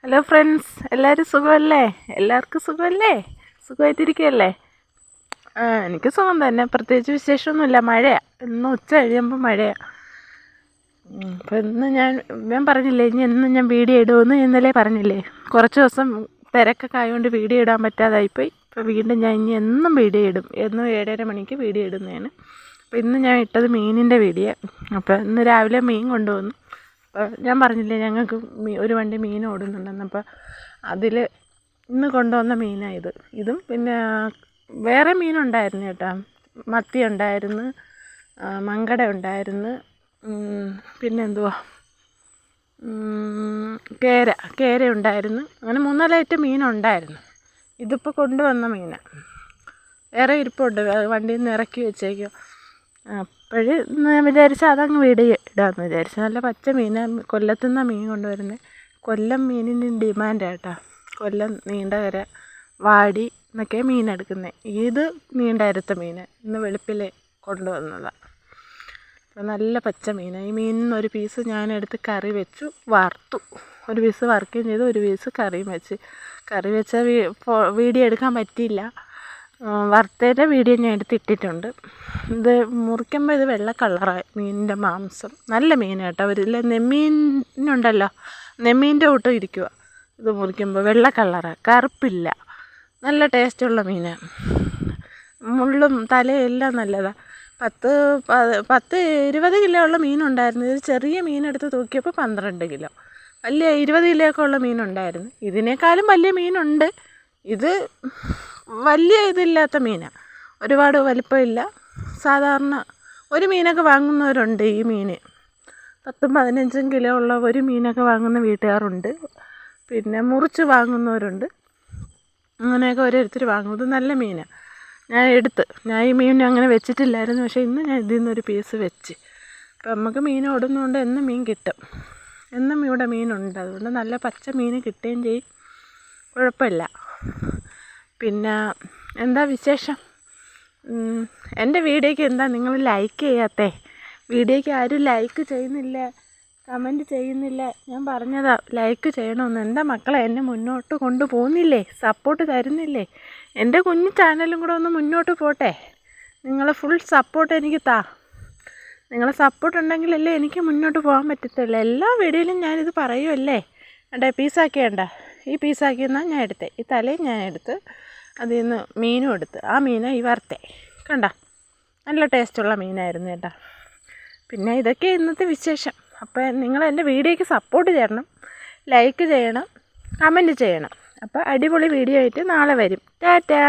Hello friends, എല്ലാവരും സുഖമല്ലേ? എല്ലാവർക്കും സുഖമല്ലേ? സുഖമായിട്ടിരിക്കുകയല്ലേ? എനിക്ക് സുഖം തന്നെ. പ്രത്യേകിച്ച് വിശേഷമൊന്നുമില്ല. മഴയാണ്. ഇന്ന് ഉച്ച കഴിയുമ്പോൾ മഴയാണ്. അപ്പോൾ ഇന്ന് ഞാൻ പറഞ്ഞില്ലേ, ഇനി എന്നും ഞാൻ വീഡിയോ ഇടുമെന്ന് ഇന്നലെ പറഞ്ഞില്ലേ. കുറച്ച് ദിവസം തിരക്കൊക്കെ ആയതുകൊണ്ട് വീഡിയോ ഇടാൻ പറ്റാതായിപ്പോയി. ഇപ്പോൾ വീണ്ടും ഞാൻ ഇനി എന്നും വീഡിയോ ഇടും. എന്നും 7:30 മണിക്ക് വീഡിയോ ഇടുന്നതാണ്. അപ്പോൾ ഇന്ന് ഞാൻ ഇട്ടത് മീനിൻ്റെ വീഡിയോ. അപ്പോൾ ഇന്ന് രാവിലെ മീൻ കൊണ്ടുവന്നു. ഞാൻ പറഞ്ഞില്ലേ, ഞങ്ങൾക്ക് ഒരു വണ്ടി മീൻ ഓടുന്നുണ്ടെന്ന്. അപ്പോൾ അതിൽ ഇന്ന് കൊണ്ടുവന്ന മീനാണ് ഇതും പിന്നെ വേറെ മീനുണ്ടായിരുന്നു കേട്ടോ. മത്തി ഉണ്ടായിരുന്നു, മങ്കട ഉണ്ടായിരുന്നു, പിന്നെ എന്തുവാ, കേര ഉണ്ടായിരുന്നു. അങ്ങനെ 3-4 ഐറ്റം മീനുണ്ടായിരുന്നു. ഇതിപ്പോൾ കൊണ്ടുവന്ന മീനാണ്. വേറെ ഇരിപ്പുണ്ട്, വണ്ടിയിൽ നിന്ന് ഇറക്കി വെച്ചേക്കോ. അപ്പോൾ ഞാൻ വിചാരിച്ച അതങ്ങ് വീഡിയോ ഇടാമെന്ന് വിചാരിച്ചു. നല്ല പച്ച മീൻ, കൊല്ലത്തുനിന്ന് മീൻ കൊണ്ടുവരുന്നത്. കൊല്ലം മീനിന് ഡിമാൻഡാണ് കേട്ടോ. കൊല്ലം നീണ്ടകര വാടി എന്നൊക്കെ മീൻ എടുക്കുന്നത്. ഇത് നീണ്ടകരത്തെ മീൻ ഇന്ന് വെളുപ്പിലെ കൊണ്ടുവന്നതാണ്. അപ്പോൾ നല്ല പച്ച മീനാണ്. ഈ മീനിൽ നിന്ന് ഒരു പീസ് ഞാനെടുത്ത് കറി വെച്ചു, വറുത്തു. ഒരു പീസ് വറുക്കുകയും ചെയ്തു, ഒരു പീസ് കറിയും വെച്ച്. കറി വെച്ചാൽ വീഡിയോ എടുക്കാൻ പറ്റിയില്ല. വറുത്തതിൻ്റെ വീഡിയോ ഞാൻ എടുത്തിട്ടിട്ടുണ്ട്. ഇത് മുറിക്കുമ്പോൾ ഇത് വെള്ള കളറായി മീനിൻ്റെ മാംസം. നല്ല മീൻ കേട്ടോ. അവരില്ല നെമ്മീനുണ്ടല്ലോ, നെമ്മീൻ്റെ കൂട്ടം ഇരിക്കുക. ഇത് മുറിക്കുമ്പോൾ വെള്ള കളറാണ്, കറുപ്പില്ല. നല്ല ടേസ്റ്റുള്ള മീനാണ്. മുള്ളും തലയും എല്ലാം നല്ലതാണ്. 10-20 കിലോ ഉള്ള മീനുണ്ടായിരുന്നു. ഇത് ചെറിയ മീനെടുത്ത് തൂക്കിയപ്പോൾ 12 കിലോ. വലിയ 20 കിലോ ഒക്കെ ഉള്ള മീനുണ്ടായിരുന്നു. ഇതിനേക്കാളും വലിയ മീനുണ്ട്. ഇത് വലിയ ഇതില്ലാത്ത മീനാണ്. ഒരുപാട് വലിപ്പമില്ല. സാധാരണ ഒരു മീനൊക്കെ വാങ്ങുന്നവരുണ്ട്. ഈ മീൻ 10-15 കിലോ ഉള്ള ഒരു മീനൊക്കെ വാങ്ങുന്ന വീട്ടുകാരുണ്ട്. പിന്നെ മുറിച്ച് വാങ്ങുന്നവരുണ്ട്. അങ്ങനെയൊക്കെ ഓരോരുത്തർ വാങ്ങും. ഇത് നല്ല മീനാണ്. ഞാൻ ഈ മീൻ അങ്ങനെ വെച്ചിട്ടില്ലായിരുന്നു. പക്ഷേ ഇന്ന് ഞാൻ ഇതിൽ നിന്നൊരു പീസ് വെച്ച്. അപ്പം നമുക്ക് മീൻ ഓടുന്നതുകൊണ്ട് എന്നും മീൻ കിട്ടും. എന്നും ഇവിടെ മീനുണ്ട്. അതുകൊണ്ട് നല്ല പച്ച മീൻ കിട്ടുകയും ചെയ്യും. കുഴപ്പമില്ല. പിന്നെ എന്താ വിശേഷം? എൻ്റെ വീഡിയോയ്ക്ക് എന്താ നിങ്ങൾ ലൈക്ക് ചെയ്യാത്തേ? വീഡിയോയ്ക്ക് ആരും ലൈക്ക് ചെയ്യുന്നില്ല, കമൻറ്റ് ചെയ്യുന്നില്ല. ഞാൻ പറഞ്ഞതാ ലൈക്ക് ചെയ്യണമെന്ന്. എന്താ മക്കളെ, എന്നെ മുന്നോട്ട് കൊണ്ടുപോകുന്നില്ലേ? സപ്പോർട്ട് തരുന്നില്ലേ? എൻ്റെ കുഞ്ഞു ചാനലും കൂടെ ഒന്ന് മുന്നോട്ട് പോട്ടെ. നിങ്ങളെ ഫുൾ സപ്പോർട്ട് എനിക്ക് താ. നിങ്ങളെ സപ്പോർട്ട് ഉണ്ടെങ്കിലല്ലേ എനിക്ക് മുന്നോട്ട് പോകാൻ പറ്റത്തുള്ളൂ. എല്ലാ വീഡിയോയിലും ഞാനിത് പറയുമല്ലേ. എൻ്റെ പീസാക്കിയേണ്ട, ഈ പീസാക്കിയെന്നാൽ ഞാൻ എടുത്തേ. ഈ തലയും ഞാൻ എടുത്ത്, അതിൽ നിന്ന് മീനും എടുത്ത്. ആ മീന് ഈ വറുത്തേ കണ്ട, നല്ല ടേസ്റ്റുള്ള മീനായിരുന്നു കേട്ടോ. പിന്നെ ഇതൊക്കെ ഇന്നത്തെ വിശേഷം. അപ്പോൾ നിങ്ങൾ എൻ്റെ വീഡിയോയ്ക്ക് സപ്പോർട്ട് ചെയ്യണം, ലൈക്ക് ചെയ്യണം, കമൻറ്റ് ചെയ്യണം. അപ്പോൾ അടിപൊളി വീഡിയോ ആയിട്ട് നാളെ വരും. ടാറ്റാ.